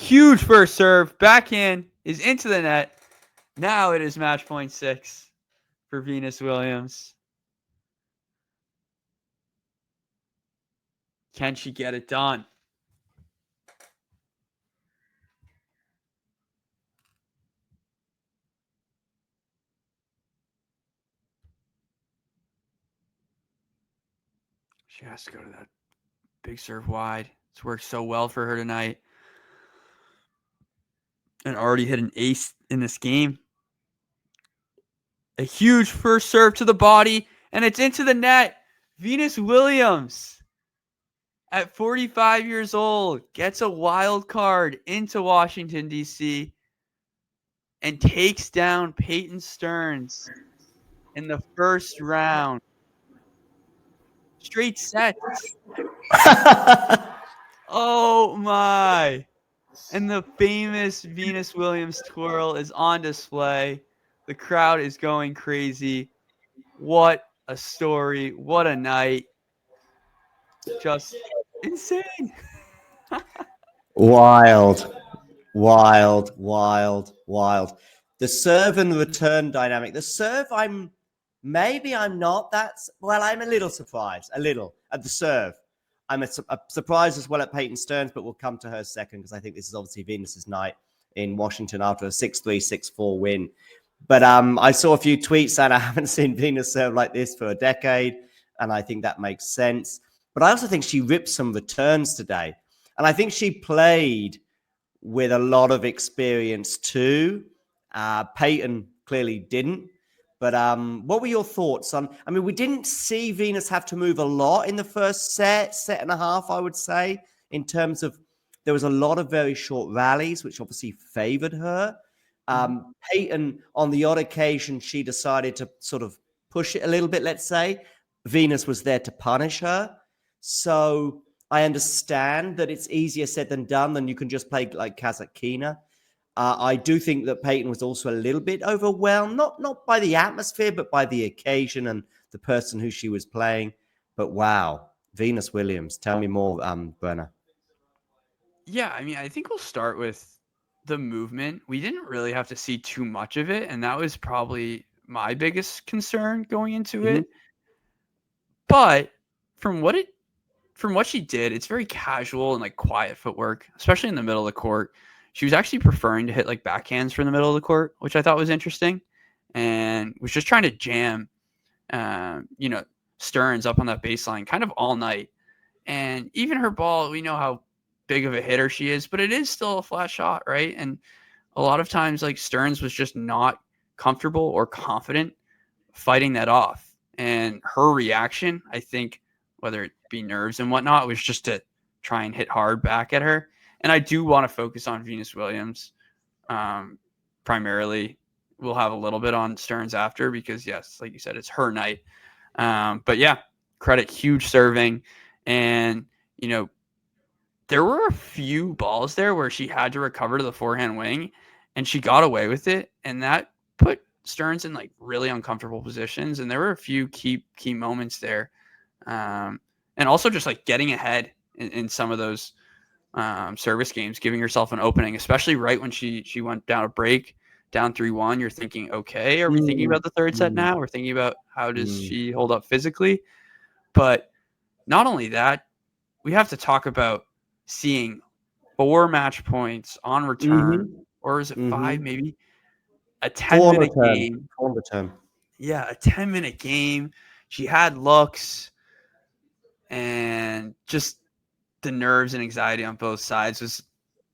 Huge first serve. Backhand is into the net. Now it is match point 6 for Venus Williams. Can she get it done? She has to go to that big serve wide. It's worked so well for her tonight. And already hit an ace in this game. A huge first serve to the body, and it's into the net. Venus Williams, at 45 years old, gets a wild card into Washington, D.C., and takes down Payton Stearns in the first round. Straight sets. Oh, my. And the famous Venus Williams twirl is on display. The crowd is going crazy. What a story. What a night. Just insane. Wild. The serve and return dynamic. The serve, I'm not that, well, I'm a little surprised, at the serve. I'm surprised as well at Payton Sterns, but we'll come to her second because I think this is obviously Venus's night in Washington after a 6-3, 6-4 win. But I saw a few tweets saying I haven't seen Venus serve like this for a decade, and I think that makes sense. But I also think she ripped some returns today. And I think she played with a lot of experience too. Peyton clearly didn't. But what were your thoughts on? I mean, we didn't see Venus have to move a lot in the first set and a half, I would say, in terms of there was a lot of very short rallies, which obviously favored her. Peyton, on the odd occasion, she decided to sort of push it a little bit, let's say. Venus was there to punish her. So I understand that it's easier said than done, than you can just play like Kasatkina. I do think that Peyton was also a little bit overwhelmed, not by the atmosphere, but by the occasion and the person who she was playing. But wow, Venus Williams, tell me more, Brenner. Yeah, I mean, I think we'll start with the movement. We didn't really have to see too much of it, and that was probably my biggest concern going into it. But from what she did, it's very casual and like quiet footwork, especially in the middle of the court. She was actually preferring to hit like backhands from the middle of the court, which I thought was interesting, and was just trying to jam, Stearns up on that baseline kind of all night. And even her ball, we know how big of a hitter she is, but it is still a flat shot, right? And a lot of times, like Stearns was just not comfortable or confident fighting that off. And her reaction, I think, whether it be nerves and whatnot, was just to try and hit hard back at her. And I do want to focus on Venus Williams primarily. We'll have a little bit on Stearns after because, yes, like you said, it's her night. But yeah, credit, huge serving. And, there were a few balls there where she had to recover to the forehand wing and she got away with it. And that put Stearns in like really uncomfortable positions. And there were a few key moments there. And also just like getting ahead in some of those service games, giving herself an opening, especially right when she went down a break, down 3-1. You're thinking, okay, are we thinking about the third set now? We're thinking about how does she hold up physically? But not only that, we have to talk about seeing 4 match points on return, or is it 5 maybe? A 10-minute game. Yeah, a 10-minute game. She had looks, and just the nerves and anxiety on both sides was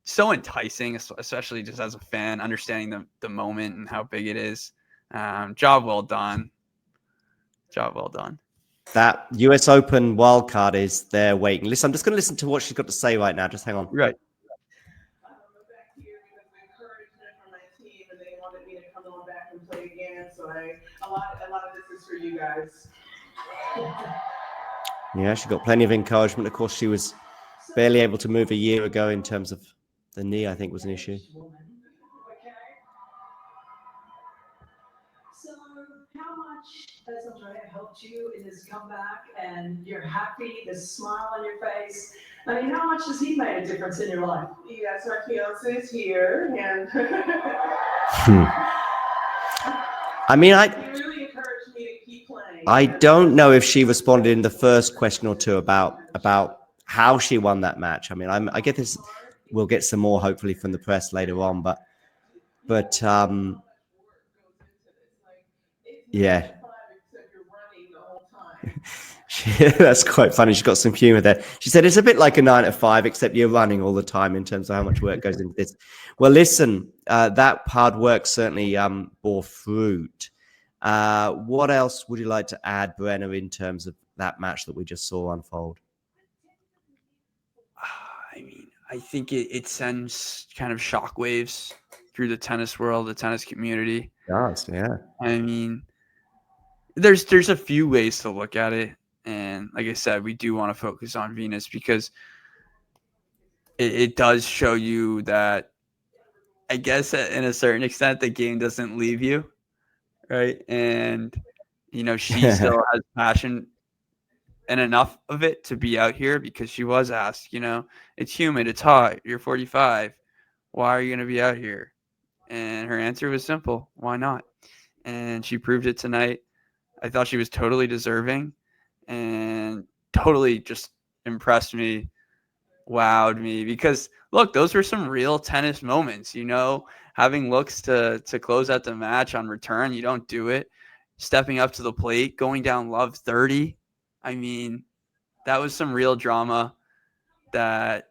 so enticing, especially just as a fan, understanding the moment and how big it is. Job well done. That US Open wildcard is there waiting. Listen, I'm just going to listen to what she's got to say right now. Just hang on. Right. So a lot of this is for you guys. Yeah, she got plenty of encouragement. Of course, she was barely able to move a year ago in terms of the knee, I think, was an issue. So how much That's Andrea helped you in this comeback, and you're happy, the smile on your face. I mean, how much has he made a difference in your life? Yes, my fiance is here, and I mean, he really encouraged me to keep playing. I don't know if she responded in the first question or two about how she won that match. I mean, I get this. We'll get some more hopefully from the press later on, but yeah. That's quite funny. She's got some humor there. She said it's a bit like a 9 to 5, except you're running all the time in terms of how much work goes into this. Well, listen, that hard work certainly bore fruit. What else would you like to add, Brenner, in terms of that match that we just saw unfold? I mean, I think it sends kind of shockwaves through the tennis world, the tennis community. It does, yeah. I mean, there's a few ways to look at it. And like I said, we do want to focus on Venus because it does show you that, I guess, in a certain extent, the game doesn't leave you, right? And, she still has passion and enough of it to be out here because she was asked, it's humid, it's hot, you're 45. Why are you going to be out here? And her answer was simple. Why not? And she proved it tonight. I thought she was totally deserving and totally just impressed me, wowed me, because look, those were some real tennis moments, having looks to close out the match on return. You don't do it. Stepping up to the plate, going down love 30. I mean, that was some real drama that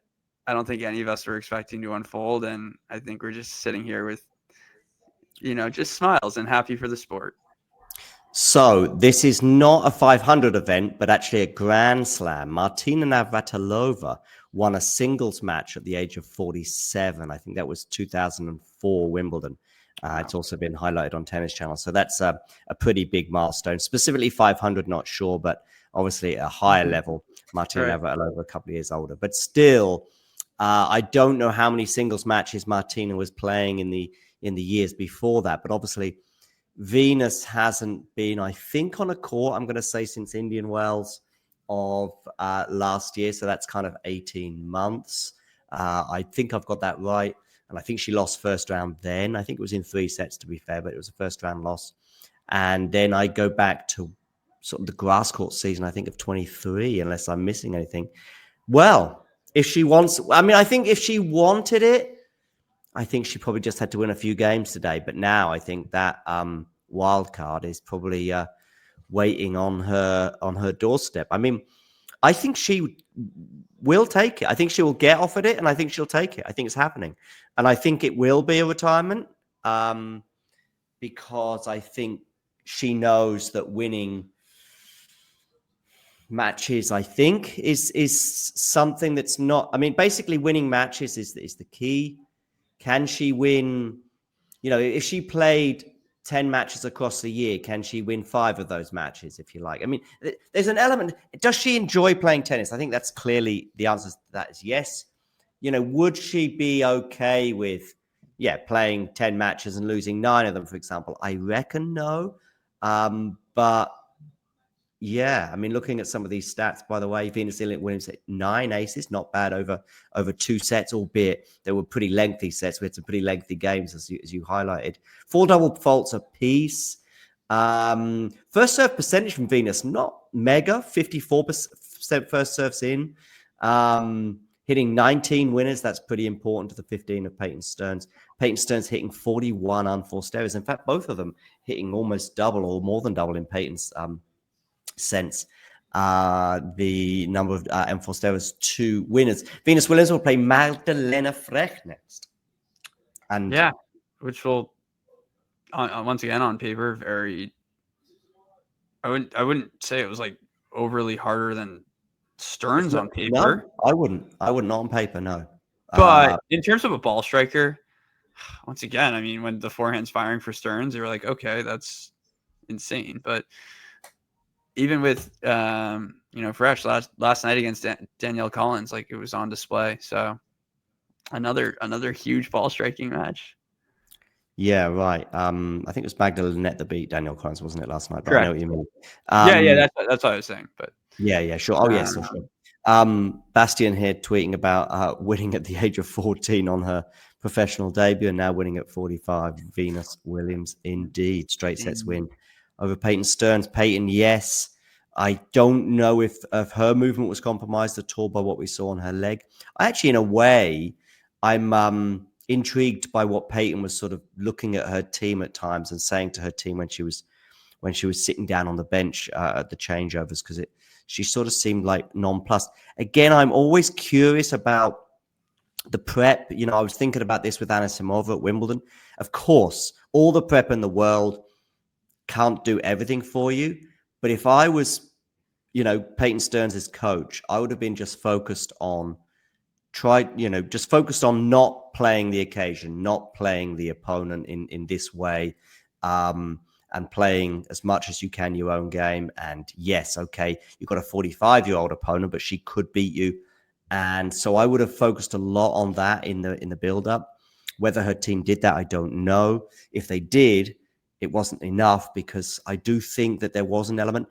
I don't think any of us were expecting to unfold. And I think we're just sitting here with, just smiles and happy for the sport. So this is not a 500 event, but actually a Grand Slam. Martina Navratilova won a singles match at the age of 47. I think that was 2004 Wimbledon. It's also been highlighted on Tennis Channel. So that's a pretty big milestone. Specifically 500, not sure, but obviously at a higher level. Martina Navratilova, a couple of years older. But still, I don't know how many singles matches Martina was playing in the years before that. But obviously, Venus hasn't been, I think, on a court, I'm going to say, since Indian Wells of last year. So that's kind of 18 months. I think I've got that right. And I think she lost first round then. I think it was in 3 sets, to be fair, but it was a first round loss. And then I go back to sort of the grass court season, I think, of 23, unless I'm missing anything. Well, if she wants, I think if she wanted it, I think she probably just had to win a few games today. But now I think that wild card is probably waiting on her doorstep. I mean, I think she will take it. I think she will get offered it, and I think she'll take it. I think it's happening. And I think it will be a retirement because I think she knows that winning matches, I think, is something that's not... I mean, basically winning matches is the key. Can she win, if she played 10 matches across the year, can she win 5 of those matches, if you like? I mean, there's an element. Does she enjoy playing tennis? I think that's clearly the answer to that is yes. Would she be okay with, playing 10 matches and losing 9 of them, for example? I reckon no. But yeah, I mean, looking at some of these stats, by the way, Venus Williams hit 9 aces, not bad over 2 sets, albeit they were pretty lengthy sets. We had some pretty lengthy games, as you highlighted. 4 double faults apiece. First serve percentage from Venus, not mega, 54% first serves in. Hitting 19 winners, that's pretty important to the 15 of Payton Stearns. Payton Stearns hitting 41 unforced errors. In fact, both of them hitting almost double or more than double in Payton's sense. The number of enforced errors, 2 winners. Venus Williams will play Magdalena Frech next. And yeah, which will, once again, on paper, very... I wouldn't say it was like overly harder than Stearns on paper. No, I wouldn't not on paper, no. But in terms of a ball striker, once again, I mean, when the forehand's firing for Stearns, you're like, okay, that's insane. But even with Fresh last night against Danielle Collins, like, it was on display. So another huge ball striking match. Yeah, right. I think it was Magdalene that beat Daniel Collins, wasn't it, last night? But Correct. I know what you mean. Yeah, that's what I was saying. But yeah, sure. Oh, yes, for sure. Bastian here tweeting about winning at the age of 14 on her professional debut, and now winning at 45. Venus Williams, indeed, straight sets win over Payton Sterns. Peyton, yes. I don't know if her movement was compromised at all by what we saw on her leg. Actually, in a way, I'm intrigued by what Peyton was sort of looking at her team at times and saying to her team when she was sitting down on the bench at the changeovers, because she sort of seemed like nonplussed. Again, I'm always curious about the prep. You know, I was thinking about this with Anna Simova at Wimbledon. Of course, all the prep in the world can't do everything for you. But if I was, Peyton Stearns' coach, I would have been just focused on not playing the occasion, not playing the opponent in this way, and playing as much as you can your own game. And yes, okay, you've got a 45-year-old opponent, but she could beat you. And so I would have focused a lot on that in the build-up. Whether her team did that, I don't know. If they did, it wasn't enough, because I do think that there was an element.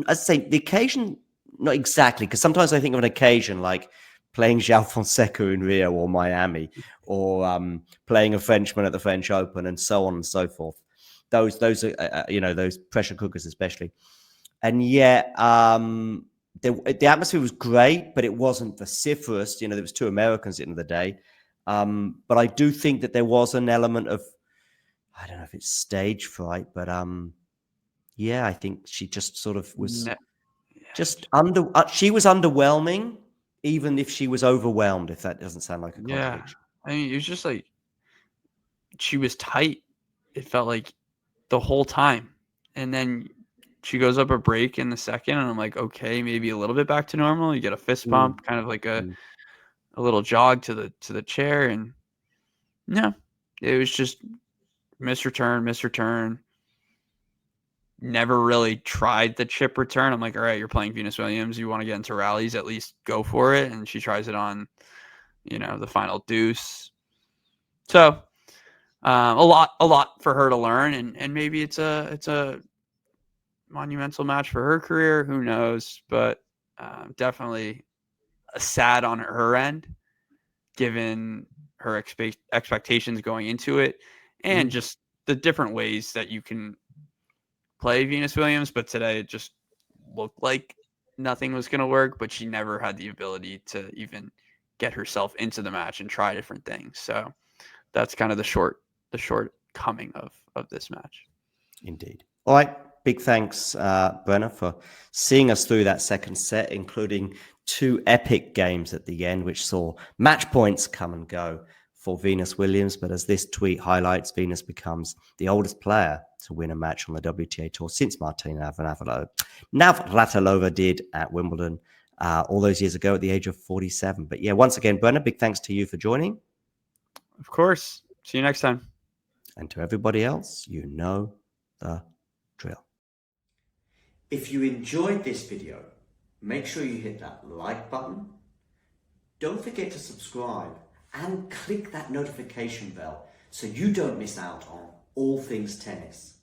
I say the occasion, not exactly, because sometimes I think of an occasion like playing João Fonseca in Rio or Miami, or playing a Frenchman at the French Open, and so on and so forth. Those are those pressure cookers especially. And yet the atmosphere was great, but it wasn't vociferous. There was two Americans at the end of the day. But I do think that there was an element of, I don't know if it's stage fright, but yeah, I think she just sort of was she was underwhelming, even if she was overwhelmed, if that doesn't sound like a contradiction. I mean, it was just like she was tight. It felt like the whole time. And then she goes up a break in the second, and I'm like, okay, maybe a little bit back to normal. You get a fist bump, kind of like a little jog to the chair, and no, it was just miss return. Never really tried the chip return. I'm like, all right, you're playing Venus Williams. You want to get into rallies, at least go for it. And she tries it on, the final deuce. So a lot for her to learn, and maybe it's a monumental match for her career. Who knows? But definitely sad on her end, given her expectations going into it, and just the different ways that you can play Venus Williams. But today it just looked like nothing was going to work, but she never had the ability to even get herself into the match and try different things. So that's kind of the shortcoming of this match. Indeed. All right. Big thanks, Brenner, for seeing us through that second set, including two epic games at the end, which saw match points come and go for Venus Williams. But as this tweet highlights, Venus becomes the oldest player to win a match on the WTA Tour since Martina Navratilova did at Wimbledon all those years ago at the age of 47. But yeah, once again, Brenner, big thanks to you for joining. Of course. See you next time. And to everybody else, you know the drill. If you enjoyed this video, make sure you hit that like button. Don't forget to subscribe and click that notification bell so you don't miss out on all things tennis.